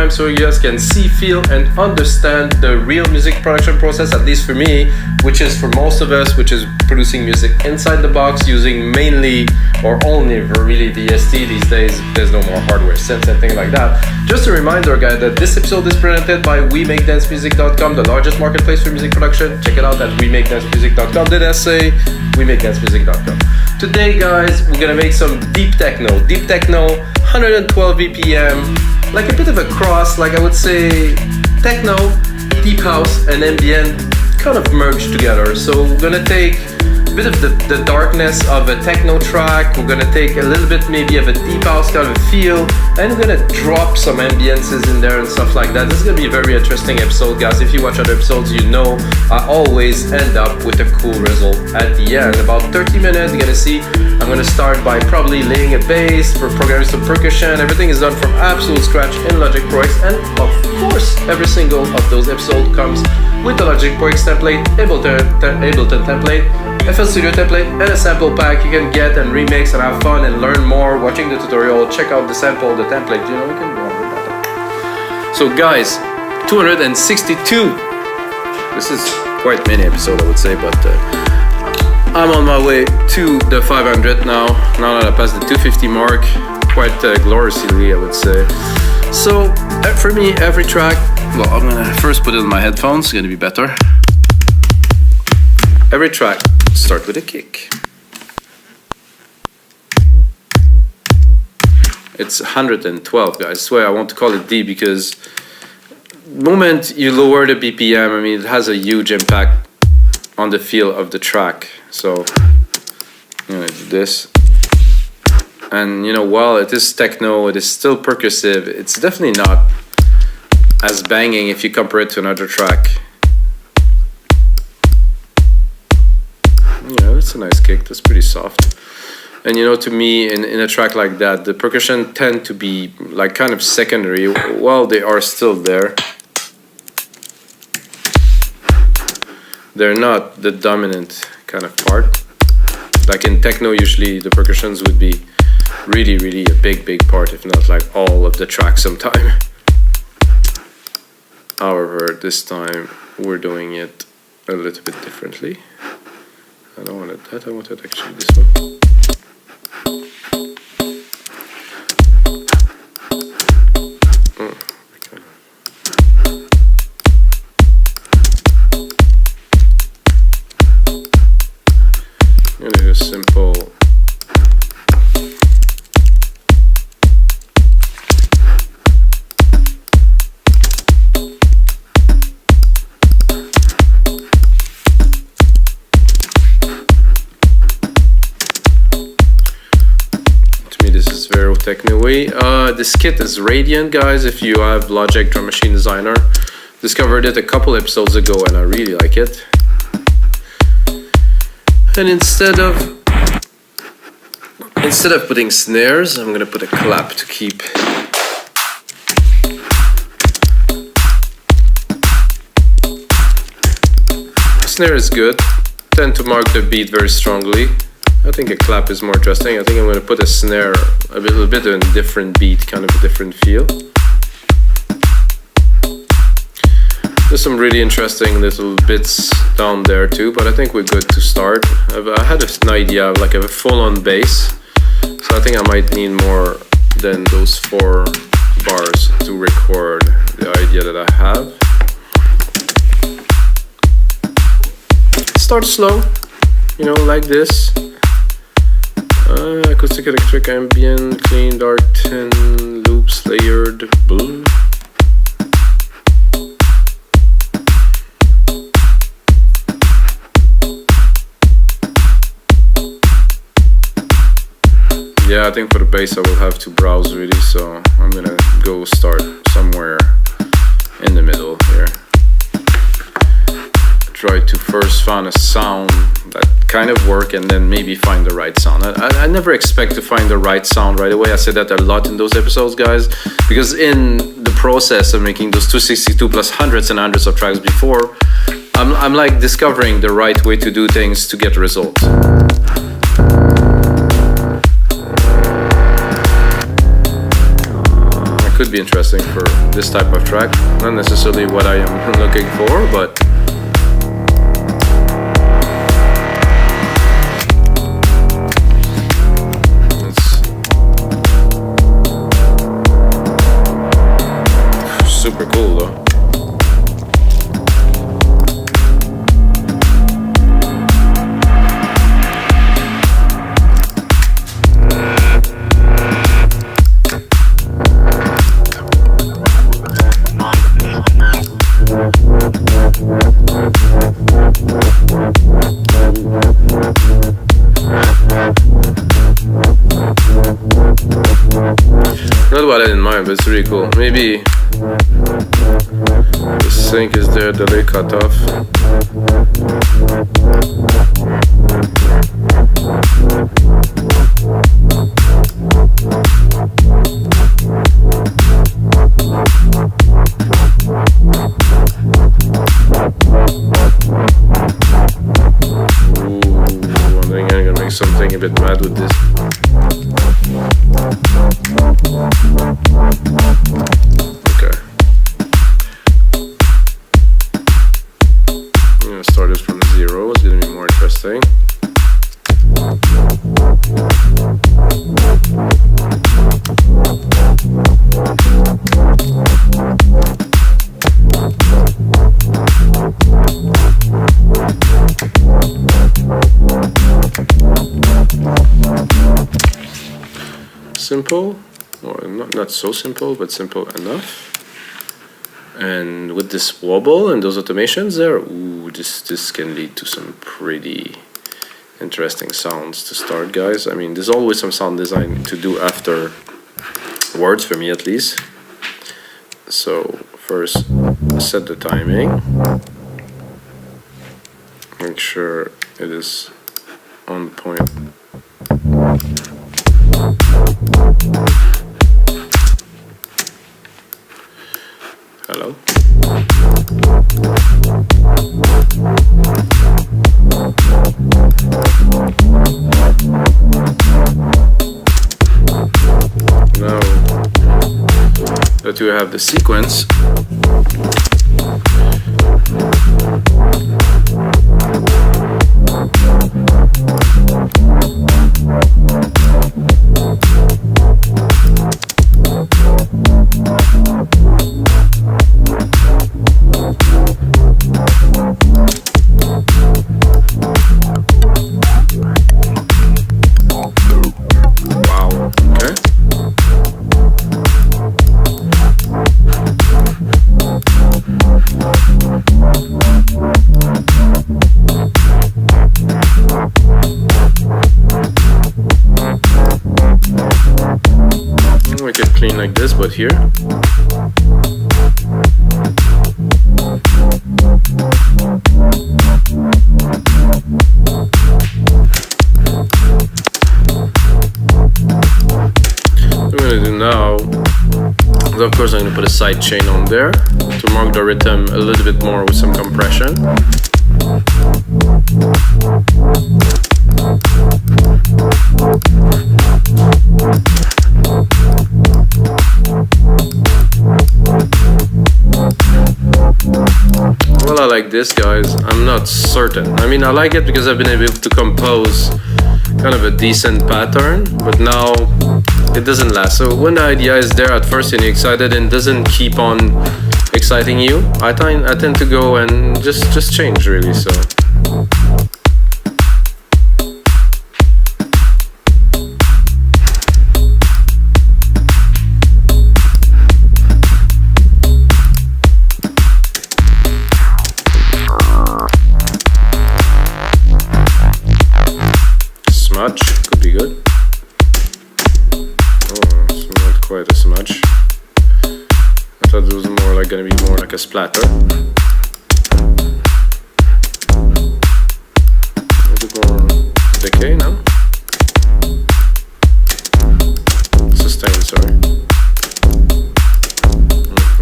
time so you guys can see, feel, and understand the real music production process, at least for me, which is for most of us, which is producing music inside the box using mainly or only really VST these days. There's no more hardware synths and things like that. Just a reminder, guys, that this episode is presented by WeMakeDanceMusic.com, the largest marketplace for music production. Check it out at WeMakeDanceMusic.com. Did I say WeMakeDanceMusic.com? Today, guys, we're gonna make some deep techno. Deep techno, 112 BPM, like a bit of a cross, like I would say techno, deep house, and ambient kind of merged together. So we're gonna take a bit of the darkness of a techno track, we're gonna take a little bit maybe of a deep house kind of a feel, and we're gonna drop some ambiences in there and stuff like that. This is gonna be a very interesting episode, guys. If you watch other episodes, you know I always end up with a cool result at the end. About 30 minutes, you're gonna see I'm gonna start by probably laying a bass, for programming some percussion. Everything is done from absolute scratch in Logic Prox, and of course every single of those episodes comes with the Logic Prox template, Ableton template, FL Studio template, and a sample pack you can get and remix and have fun and learn more watching the tutorial. Check out the sample, the template, you know, we can go on with that. So guys, 262. This is quite many episode, I would say, but I'm on my way to the 500 now that I passed the 250 mark, quite gloriously, I would say. So for me, every track, well, I'm gonna first put it in my headphones, it's gonna be better. Every track start with a kick. It's 112, guys. I swear I want to call it D because the moment you lower the BPM, I mean, it has a huge impact on the feel of the track. So I'm gonna do this. And you know, while it is techno, it is still percussive, it's definitely not as banging if you compare it to another track. Yeah, that's a nice kick, that's pretty soft. And you know, to me, in a track like that, the percussion tend to be like kind of secondary, while they are still there. They're not the dominant kind of part. Like in techno, usually the percussions would be really a big part, if not like all of the track sometime. However, this time we're doing it a little bit differently. I don't want it that, I want it actually this one. I'm gonna do a simple techno way. This kit is Radiant, guys. If you have Logic Drum Machine Designer, discovered it a couple episodes ago and I really like it. And instead of putting snares, I'm gonna put a clap to keep snare is good, tend to mark the beat very strongly. I think a clap is more interesting. I think I'm going to put a snare a little bit in a different beat, kind of a different feel. There's some really interesting little bits down there too, but I think we're good to start. I had an idea of like a full-on bass, so I think I might need more than those 4 bars to record the idea that I have. Start slow, you know, like this. Acoustic, electric, ambient, clean, dark, 10 loops, layered, blue. Yeah, I think for the bass I will have to browse really, so I'm gonna go start somewhere in the middle here. Try to first find a sound that kind of work and then maybe find the right sound. I never expect to find the right sound right away. I said that a lot in those episodes, guys, because in the process of making those 262 plus hundreds and hundreds of tracks before, I'm like discovering the right way to do things to get results. could be interesting for this type of track. Not necessarily what I am looking for, but it's super cool though. Not what I had in mind, but it's really cool. Maybe the sync is there, delay cutoff. Ooh, I think I'm gonna make something a bit mad with this. Okay. I'm gonna start it from 0. It's gonna be more interesting. Simple, or not so simple, but simple enough. And with this wobble and those automations there, ooh, this can lead to some pretty interesting sounds to start, guys. I mean, there's always some sound design to do after words, for me at least. So first, set the timing. Make sure it is on point. Hello. Now that we have the sequence, make it clean like this, but here. What I'm gonna do now is, of course, I'm gonna put a side chain on there to mark the rhythm a little bit more with some compression. Well, I like this, guys. I'm not certain. I mean, I like it because I've been able to compose kind of a decent pattern, but now it doesn't last. So when the idea is there at first and you're excited and doesn't keep on exciting you, I tend to go and just change, really. So smudge could be good. Oh, it's not quite a smudge. I thought it was more like gonna be more like a splatter. A bit more decay now. Sustain, sorry.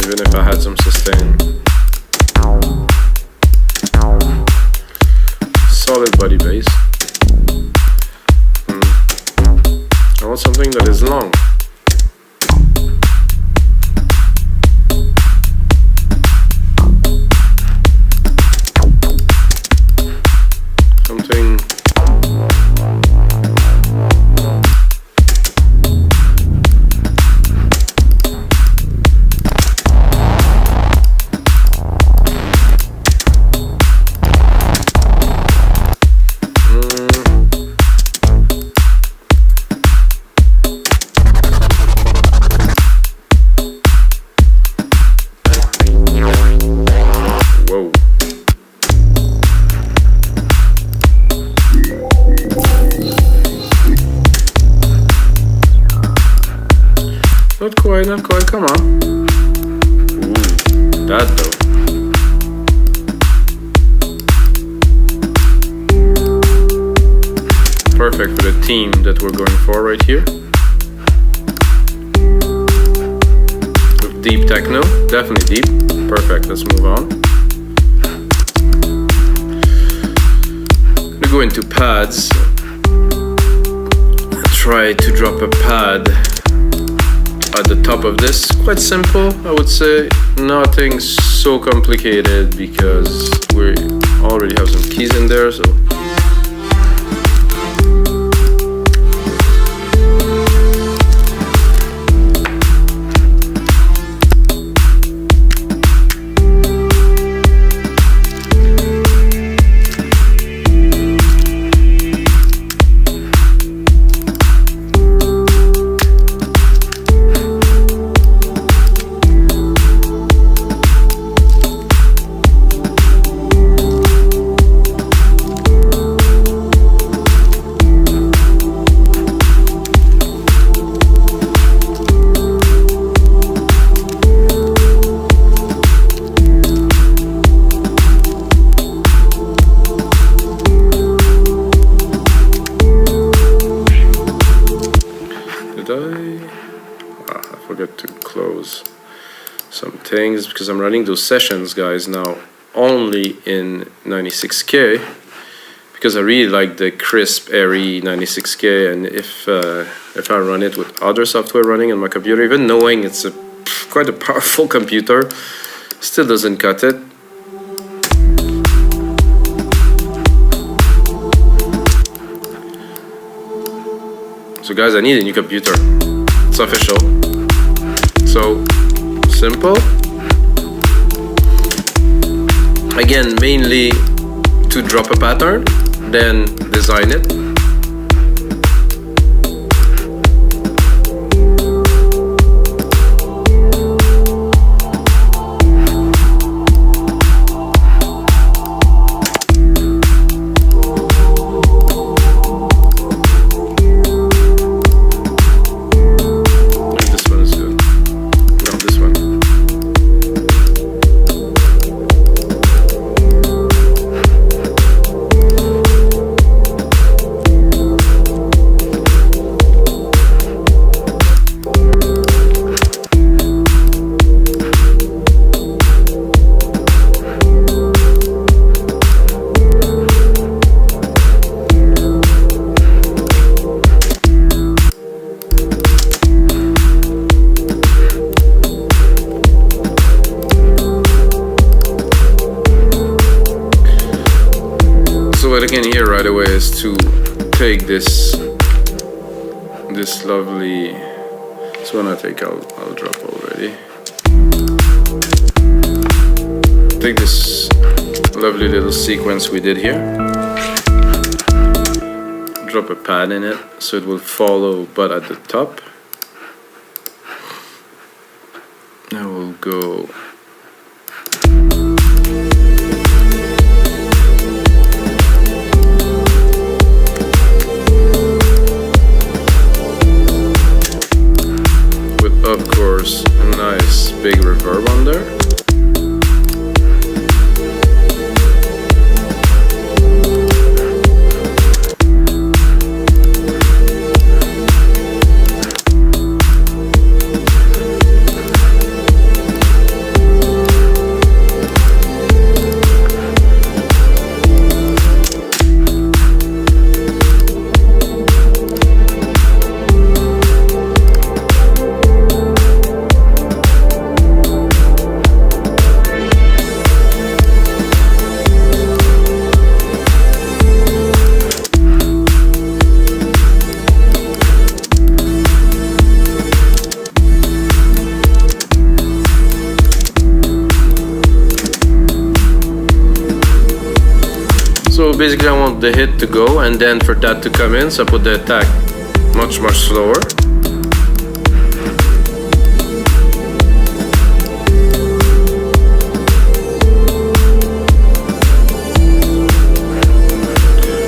Even if I had some sustain. Solid body bass. I want something that is long. quite, come on. Ooh, that though. Perfect for the theme that we're going for right here. With deep techno, definitely deep. Perfect, let's move on. I'm gonna go into pads. Try to drop a pad at the top of this. Quite simple, I would say. Nothing so complicated because we already have some keys in there, so. I forgot to close some things because I'm running those sessions, guys, now only in 96K because I really like the crisp, airy 96K, and if I run it with other software running on my computer, even knowing it's quite a powerful computer, still doesn't cut it. So guys, I need a new computer. It's official. So simple. Again, mainly to drop a pattern, then design it. What I can hear right away is to take this lovely. This one I'll drop already. Take this lovely little sequence we did here. Drop a pad in it so it will follow, but at the top. I will go. Of course, a nice big reverb on there. So basically I want the hit to go and then for that to come in, so I put the attack much slower.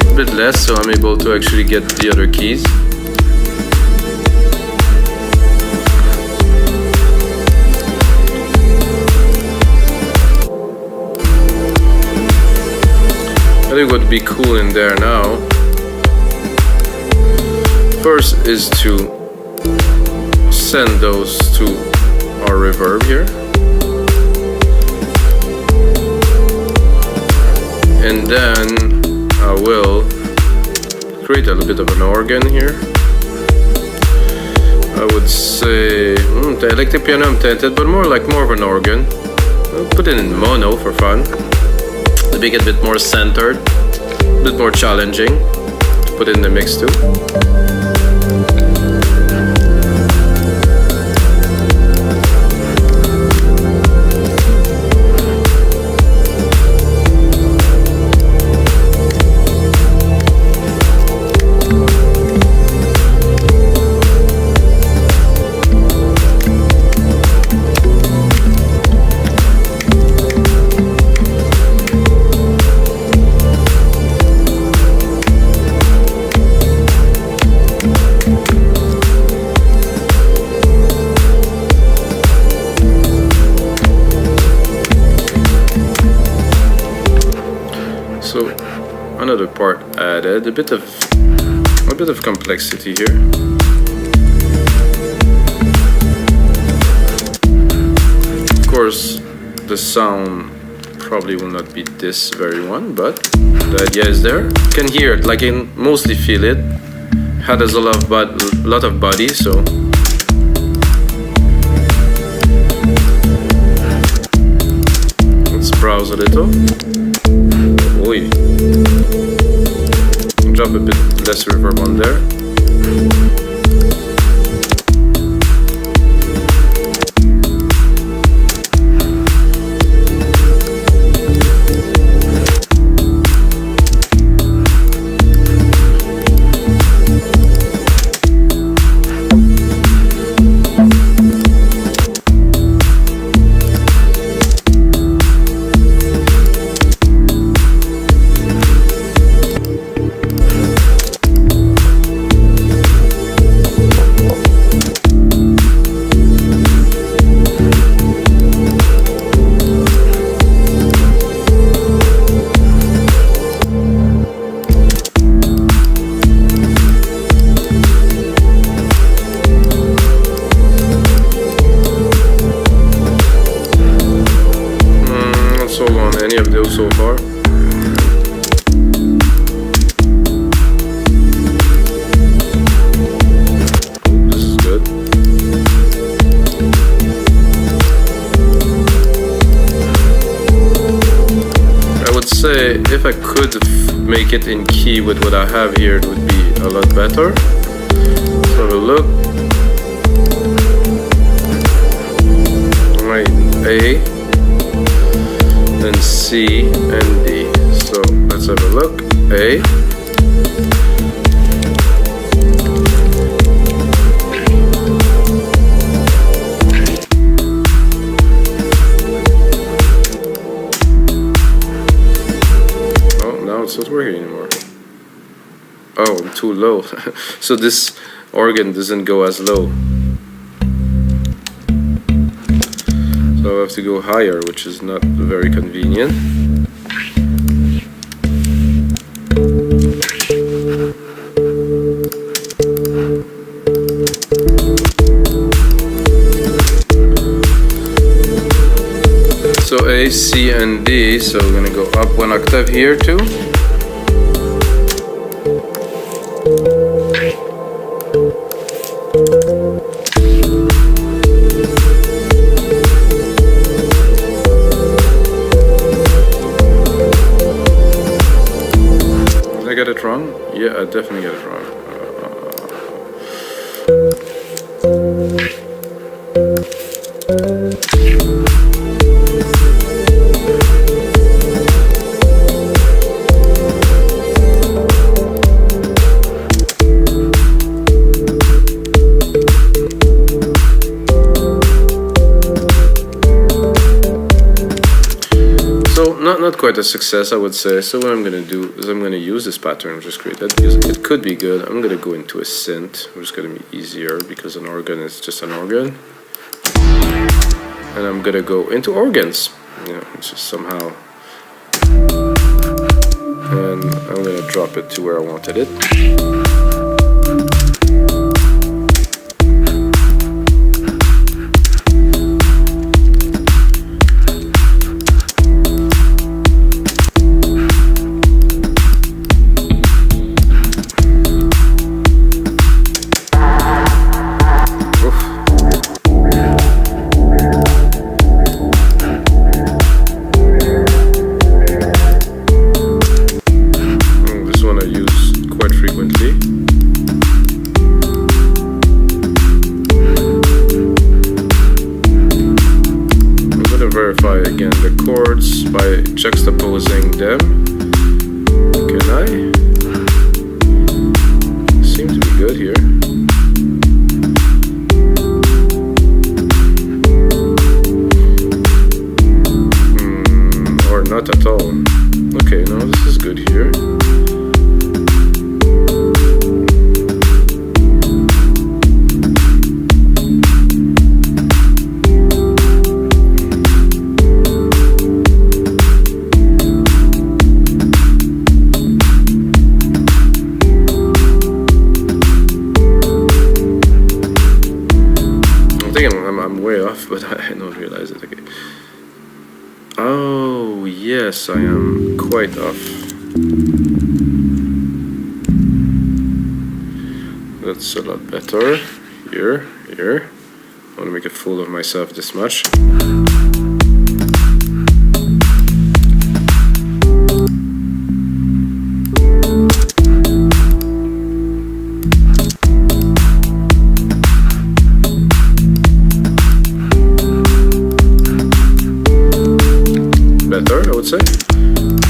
A bit less, so I'm able to actually get the other keys. I think what would be cool in there now, first is to send those to our reverb here. And then I will create a little bit of an organ here. I would say electric piano I'm tempted, but more of an organ. I'll put it in mono for fun to make it a bit more centered, a bit more challenging to put in the mix too. So another part added, a bit of complexity here. Of course, the sound probably will not be this very one, but the idea is there. You can hear it, like you can mostly feel it. It has a lot of body, so let's browse a little. Oi. Drop a bit less reverb on there. Any of those so far. This is good. I would say if I could make it in key with what I have here, it would be a lot better. Let's have a look. Alright, A. Then C and D. So let's have a look. A. Oh, now it's not working anymore. Oh, I'm too low. So this organ doesn't go as low. So I have to go higher, which is not very convenient. So A, C, and D, so we're gonna go up one octave here too. Did I get it wrong? Yeah, I definitely got it wrong. Not quite a success, I would say. So what I'm going to do is I'm going to use this pattern I just created because it could be good. I'm going to go into a synth, which is going to be easier because an organ is just an organ. And I'm going to go into organs, you know, which is somehow and I'm gonna drop it to where I wanted it. Verify again the chords by juxtaposing them. Can I? Seem to be good here. Or not at all. Okay, no, this is good here. I'm way off, but I don't realize it. Okay. Oh, yes, I am quite off. That's a lot better. Here. I want to make a fool of myself this much. Better, I would say.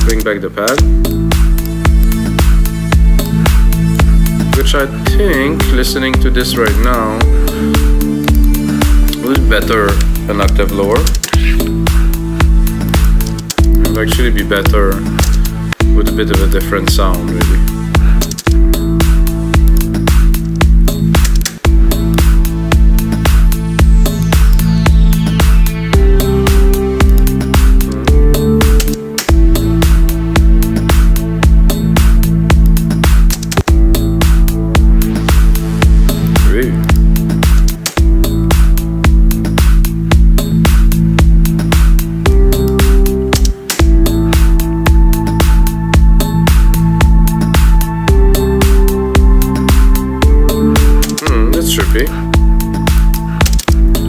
Bring back the pad, which I think, listening to this right now, will be better an octave lower. It would actually be better with a bit of a different sound, really.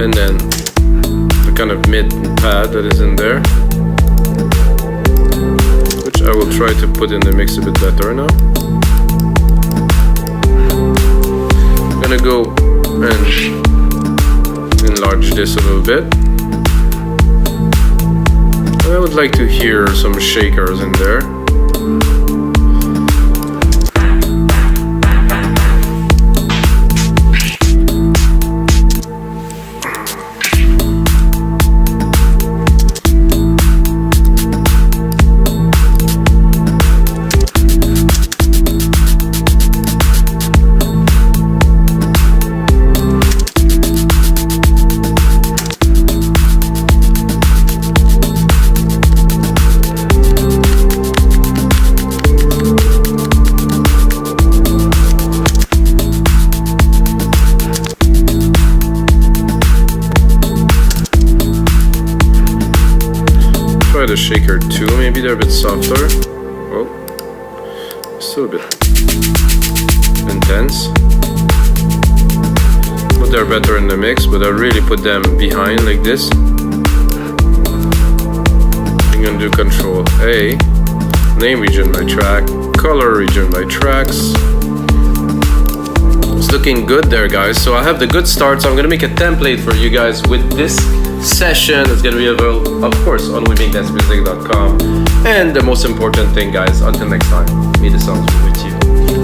And then the kind of mid pad that is in there, which I will try to put in the mix a bit better now. I'm gonna go and enlarge this a little bit. And I would like to hear some shakers in there. Try the shaker too, maybe they're a bit softer. Oh, still a bit intense. But they're better in the mix, but I really put them behind like this. I'm gonna do Control A, name region by track, color region by tracks. It's looking good there, guys. So I have the good start, so I'm gonna make a template for you guys with this session. It's gonna be available, of course, on WeMakeDanceMusic.com. And the most important thing, guys, until next time, may the sounds be with you.